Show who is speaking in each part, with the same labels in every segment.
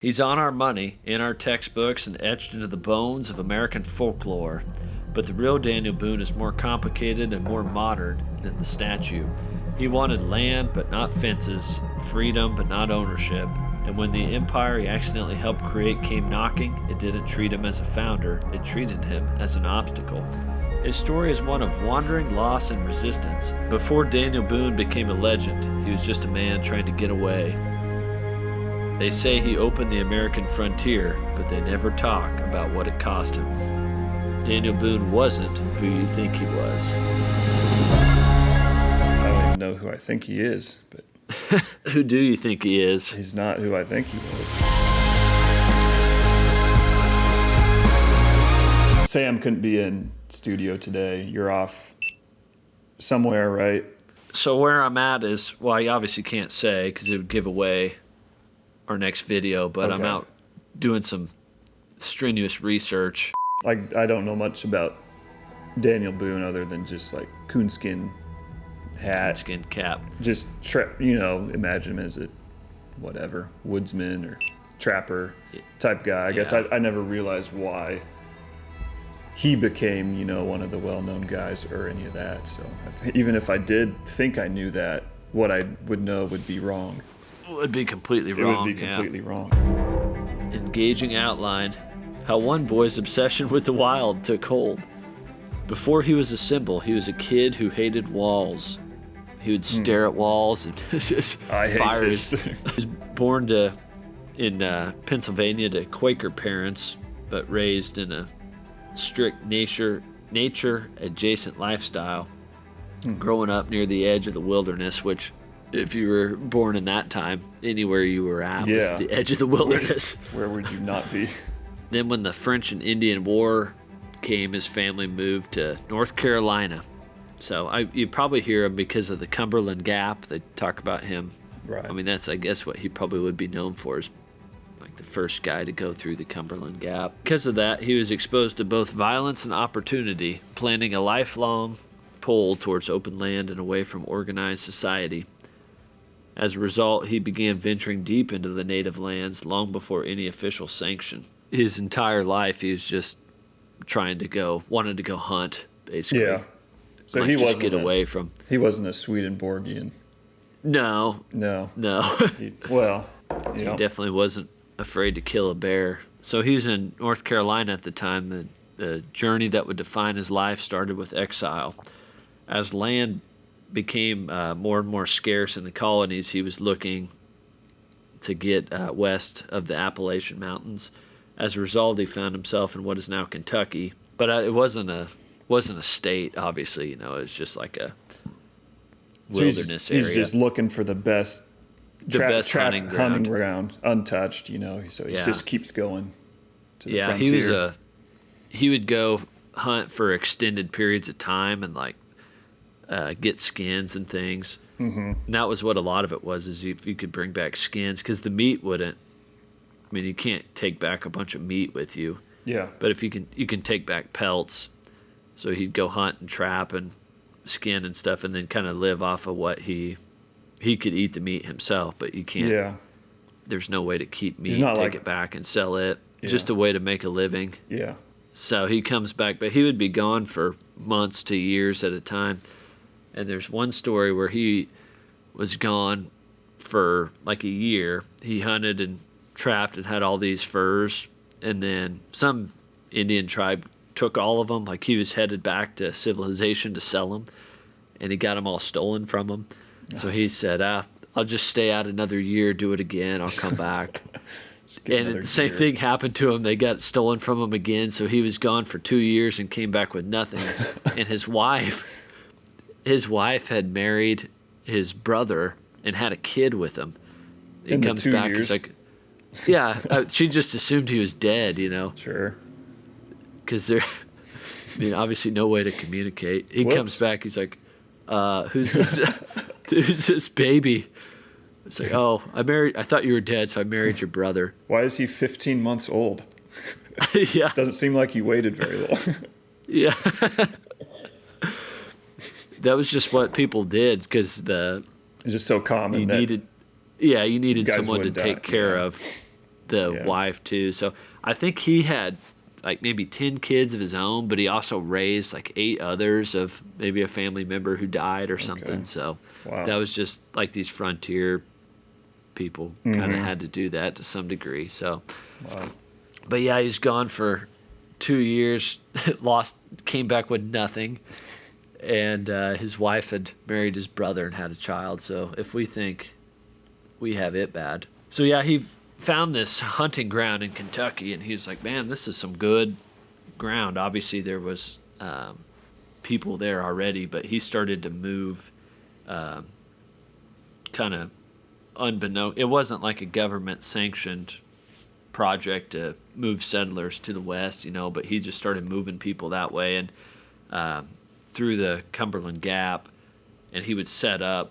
Speaker 1: He's on our money, in our textbooks, and etched into the bones of American folklore. But the real Daniel Boone is more complicated and more modern than the statue. He wanted land, but not fences, freedom, but not ownership. And when the empire he accidentally helped create came knocking, it didn't treat him as a founder, it treated him as an obstacle. His story is one of wandering, loss, and resistance. Before Daniel Boone became a legend, he was just a man trying to get away. They say he opened the American frontier, but they never talk about what it cost him. Daniel Boone wasn't who you think he was.
Speaker 2: I don't even know who I think he is, but...
Speaker 1: Who do you think he is?
Speaker 2: He's not who I think he was. Sam couldn't be in studio today. You're off somewhere, right?
Speaker 1: So where I'm at is, well, I obviously can't say because it would give away our next video, but okay. I'm out doing some strenuous research.
Speaker 2: Like, I don't know much about Daniel Boone other than just like coonskin hat,
Speaker 1: coonskin cap.
Speaker 2: Just imagine him as a whatever woodsman or trapper type guy. I guess I never realized why he became one of the well-known guys or any of that. So even if I did think I knew that, what I would know would be wrong.
Speaker 1: It would be completely wrong.
Speaker 2: It would be completely wrong.
Speaker 1: Engaging outline. How one boy's obsession with the wild took hold. Before he was a symbol, he was a kid who hated walls. He would stare at walls and just fire his... He was born in Pennsylvania to Quaker parents, but raised in a strict nature-adjacent lifestyle, growing up near the edge of the wilderness, which, if you were born in that time, anywhere you were at was the edge of the wilderness.
Speaker 2: Where would you not be?
Speaker 1: Then when the French and Indian War came, his family moved to North Carolina. So you probably hear him because of the Cumberland Gap. They talk about him.
Speaker 2: Right.
Speaker 1: I mean, that's, I guess, what he probably would be known for, is like the first guy to go through the Cumberland Gap. Because of that, he was exposed to both violence and opportunity, planning a lifelong pull towards open land and away from organized society. As a result, he began venturing deep into the native lands long before any official sanction. His entire life, he was just wanted to go hunt, basically.
Speaker 2: Yeah. So he
Speaker 1: wasn't get away from.
Speaker 2: He wasn't a Swedenborgian.
Speaker 1: No.
Speaker 2: He
Speaker 1: definitely wasn't afraid to kill a bear. So he was in North Carolina at the time. The journey that would define his life started with exile. As land became more and more scarce in the colonies, he was looking to get west of the Appalachian Mountains. As a result, he found himself in what is now Kentucky, but it wasn't a state. Obviously, it was just like a wilderness area.
Speaker 2: He's just looking for the best
Speaker 1: hunting
Speaker 2: ground, untouched. So he just keeps going to the frontier.
Speaker 1: He would go hunt for extended periods of time and get skins and things. Mm-hmm. And that was what a lot of it was, is if you could bring back skins, because the meat wouldn't. I mean, you can't take back a bunch of meat with you.
Speaker 2: Yeah.
Speaker 1: But if you can take back pelts. So he'd go hunt and trap and skin and stuff, and then kind of live off of what he could eat the meat himself, but you can't.
Speaker 2: Yeah.
Speaker 1: There's no way to keep meat, take it back and sell it. Yeah. Just a way to make a living.
Speaker 2: Yeah.
Speaker 1: So he comes back, but he would be gone for months to years at a time. And there's one story where he was gone for like a year. He hunted and trapped and had all these furs, and then some Indian tribe took all of them. Like, he was headed back to civilization to sell them, and he got them all stolen from him. So he said, I'll just stay out another year, do it again, I'll come back. And the same thing happened to him. They got stolen from him again, so he was gone for 2 years and came back with nothing. And his wife had married his brother and had a kid with him. He comes back, he's like, she just assumed he was dead,
Speaker 2: Sure.
Speaker 1: Because obviously no way to communicate. He comes back, he's like, who's this? Who's this baby? It's like, I thought you were dead, so I married your brother.
Speaker 2: Why is he 15 months old?
Speaker 1: Yeah.
Speaker 2: Doesn't seem like he waited very long.
Speaker 1: Yeah. That was just what people did, because
Speaker 2: it's just so common
Speaker 1: you needed someone to take care of the
Speaker 2: Yeah.
Speaker 1: wife too. So I think he had like maybe 10 kids of his own, but he also raised like 8 others of maybe a family member who died or something. So
Speaker 2: Wow.
Speaker 1: that was just like these frontier people kind of had to do that to some degree. So,
Speaker 2: Wow.
Speaker 1: but yeah, he's gone for 2 years, came back with nothing. And his wife had married his brother and had a child. So if we think we have it bad. So yeah, he found this hunting ground in Kentucky, and he was like, man, this is some good ground. Obviously, there was people there already, but he started to move kind of unbeknown. It wasn't like a government-sanctioned project to move settlers to the west, but he just started moving people that way. And through the Cumberland Gap, and he would set up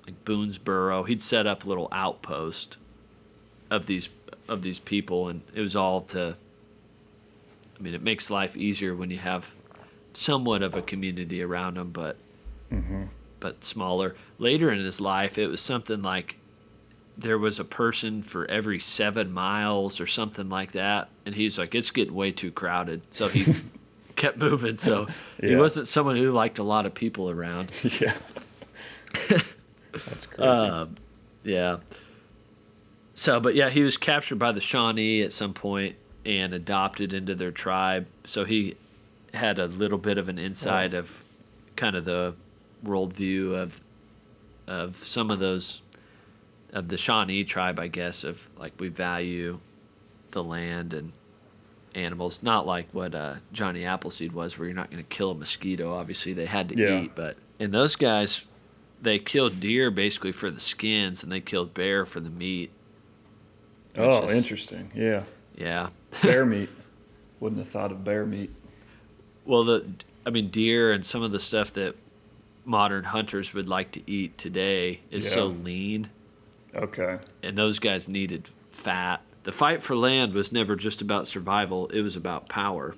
Speaker 1: like Boonesboro. He'd set up a little outpost of these people, and it was all to. I mean, it makes life easier when you have somewhat of a community around them, but smaller. Later in his life, it was something like there was a person for every 7 miles or something like that, and he's like, it's getting way too crowded, so he kept moving. So he wasn't someone who liked a lot of people around.
Speaker 2: Yeah. That's crazy.
Speaker 1: Yeah. So, but yeah, he was captured by the Shawnee at some point and adopted into their tribe. So he had a little bit of an insight of kind of the worldview of some of those, of the Shawnee tribe, I guess, of like we value the land and animals, not like what Johnny Appleseed was, where you're not going to kill a mosquito. Obviously, they had to eat, but and those guys, they killed deer basically for the skins, and they killed bear for the meat.
Speaker 2: Oh, interesting. Yeah.
Speaker 1: Yeah.
Speaker 2: Bear meat. Wouldn't have thought of bear meat.
Speaker 1: Well, deer and some of the stuff that modern hunters would like to eat today is so lean.
Speaker 2: Okay.
Speaker 1: And those guys needed fat. The fight for land was never just about survival, it was about power.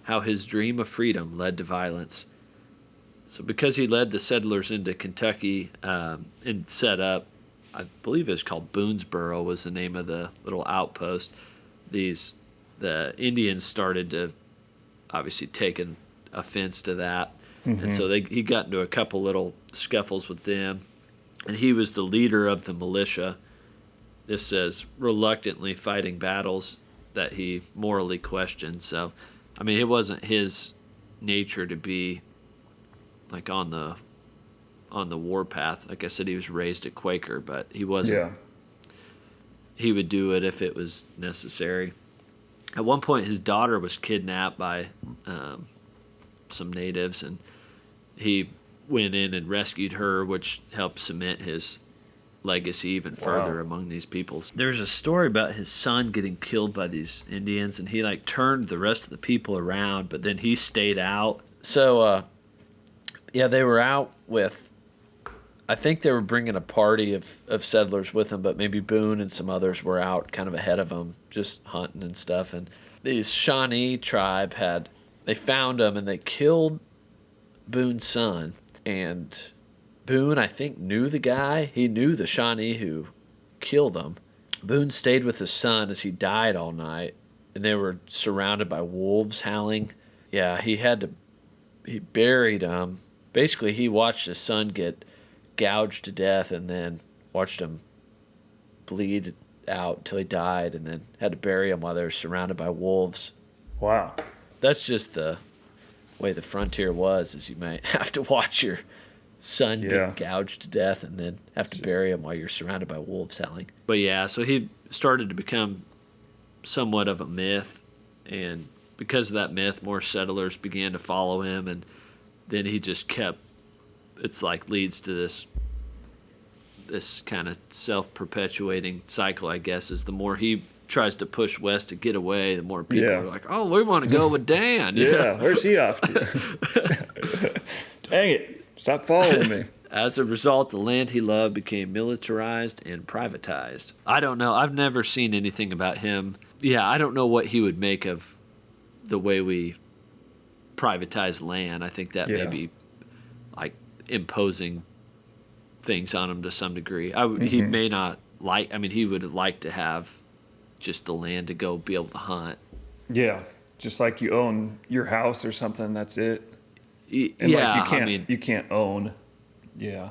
Speaker 1: How his dream of freedom led to violence. So because he led the settlers into Kentucky and set up, I believe it was called Boonesboro was the name of the little outpost, the Indians started to obviously take an offense to that. And so he got into a couple little scuffles with them. And he was the leader of the militia. This says reluctantly fighting battles that he morally questioned. So, I mean, it wasn't his nature to be like on the war path. Like I said, he was raised a Quaker, but he wasn't.
Speaker 2: Yeah.
Speaker 1: He would do it if it was necessary. At one point, his daughter was kidnapped by some natives, and he went in and rescued her, which helped cement his legacy even further among these peoples. There's a story about his son getting killed by these Indians, and he like turned the rest of the people around, but then he stayed out. So, they were out with, I think they were bringing a party of settlers with them, but maybe Boone and some others were out kind of ahead of them, just hunting and stuff. And these Shawnee tribe they found him and they killed Boone's son. And Boone, I think, knew the guy. He knew the Shawnee who killed him. Boone stayed with his son as he died all night, and they were surrounded by wolves howling. Yeah, he buried him. Basically, he watched his son get gouged to death and then watched him bleed out until he died, and then had to bury him while they were surrounded by wolves.
Speaker 2: Wow.
Speaker 1: That's just the way the frontier was, is you might have to watch your son get gouged to death and then have to bury him while you're surrounded by wolves howling. But yeah, so he started to become somewhat of a myth, and because of that myth, more settlers began to follow him, and then he just kept, it's like leads to this kind of self-perpetuating cycle, I guess, is the more he tries to push west to get away, the more people are like, oh, we want to go with Dan.
Speaker 2: Where's he off to? Dang it, stop following me.
Speaker 1: As a result, the land he loved became militarized and privatized. I don't know. I've never seen anything about him. Yeah, I don't know what he would make of the way we privatize land. I think that may be like imposing things on him to some degree. He may not like, he would like to have just the land to go be able to hunt.
Speaker 2: Yeah, just like you own your house or something. That's it. And
Speaker 1: Yeah,
Speaker 2: like
Speaker 1: I mean,
Speaker 2: you can't own. Yeah,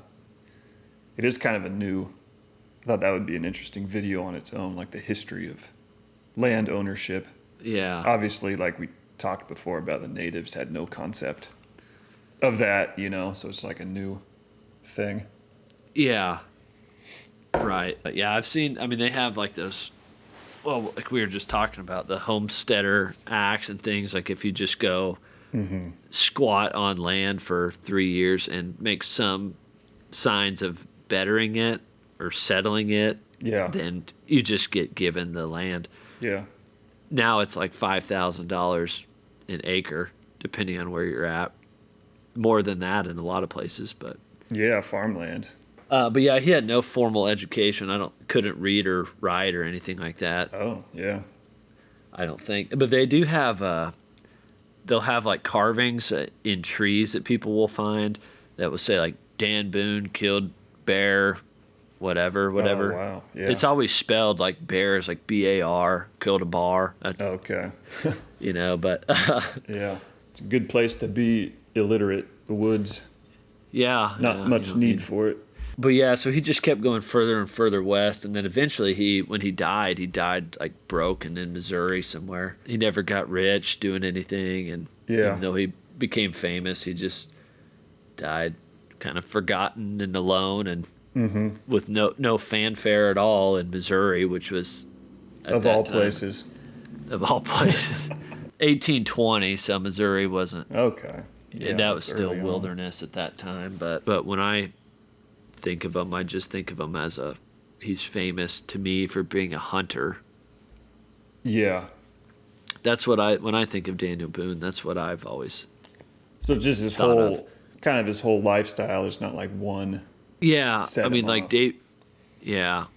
Speaker 2: it is kind of a new. I thought that would be an interesting video on its own, like the history of land ownership.
Speaker 1: yeah.
Speaker 2: Obviously, like we talked before about, the natives had no concept of that, so it's like a new thing.
Speaker 1: Yeah. Right. But yeah, I mean, they have like those, well, like we were just talking about, the homesteader acts and things. Like if you just go squat on land for 3 years and make some signs of bettering it or settling it,
Speaker 2: Yeah.
Speaker 1: then you just get given the land.
Speaker 2: Yeah.
Speaker 1: Now it's like $5,000 an acre, depending on where you're at. More than that in a lot of places, but
Speaker 2: Yeah, farmland.
Speaker 1: but yeah, he had no formal education. Couldn't read or write or anything like that.
Speaker 2: Oh, yeah.
Speaker 1: I don't think. But they do have they'll have like carvings in trees that people will find that will say like Dan Boone killed bear, whatever.
Speaker 2: Oh, wow. Yeah.
Speaker 1: It's always spelled like bear is like BAR, killed a bar.
Speaker 2: Okay.
Speaker 1: But
Speaker 2: Yeah. It's a good place to be illiterate, the woods.
Speaker 1: yeah,
Speaker 2: Not much need for it.
Speaker 1: But yeah, so he just kept going further and further west, and then eventually when he died like broke and in Missouri somewhere. He never got rich doing anything, and
Speaker 2: Yeah.
Speaker 1: even though he became famous, he just died kind of forgotten and alone, and with no fanfare at all in Missouri, which was
Speaker 2: Of all places.
Speaker 1: Of all places. 1820, so Missouri wasn't.
Speaker 2: Okay.
Speaker 1: Yeah, that was
Speaker 2: that's
Speaker 1: still
Speaker 2: early on.
Speaker 1: wilderness at that time. But when I think of him, I just think of him as he's famous to me for being a hunter.
Speaker 2: Yeah.
Speaker 1: That's what when I think of Daniel Boone, that's what I've always.
Speaker 2: So just his whole lifestyle is not like one.
Speaker 1: Yeah,
Speaker 2: set
Speaker 1: I mean,
Speaker 2: him
Speaker 1: like
Speaker 2: off.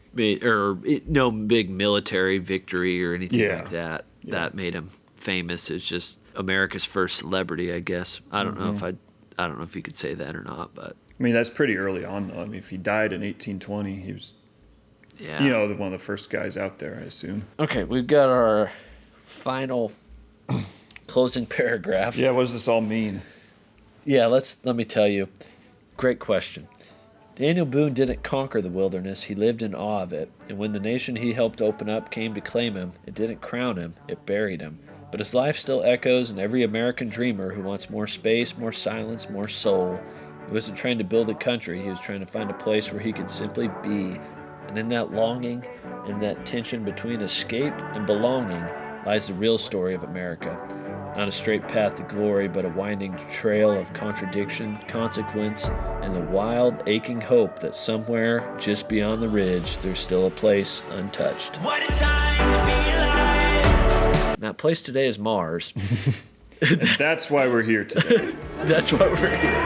Speaker 1: no big military victory or anything
Speaker 2: Yeah.
Speaker 1: like that.
Speaker 2: Yeah.
Speaker 1: That made him famous. It's just America's first celebrity, I guess. I don't know if you could say that or not, but
Speaker 2: I mean, that's pretty early on, though. I mean, if he died in 1820, he was,
Speaker 1: yeah.
Speaker 2: one of the first guys out there, I assume.
Speaker 1: Okay, we've got our final closing paragraph.
Speaker 2: Yeah, what does this all mean?
Speaker 1: Yeah, let me tell you. Great question. Daniel Boone didn't conquer the wilderness, he lived in awe of it, and when the nation he helped open up came to claim him, it didn't crown him, it buried him. But his life still echoes in every American dreamer who wants more space, more silence, more soul. He wasn't trying to build a country, he was trying to find a place where he could simply be. And in that longing, in that tension between escape and belonging, lies the real story of America. Not a straight path to glory, but a winding trail of contradiction, consequence, and the wild, aching hope that somewhere just beyond the ridge, there's still a place untouched. What a time to be alive! That place today is Mars.
Speaker 2: That's why we're here today.
Speaker 1: That's why we're here.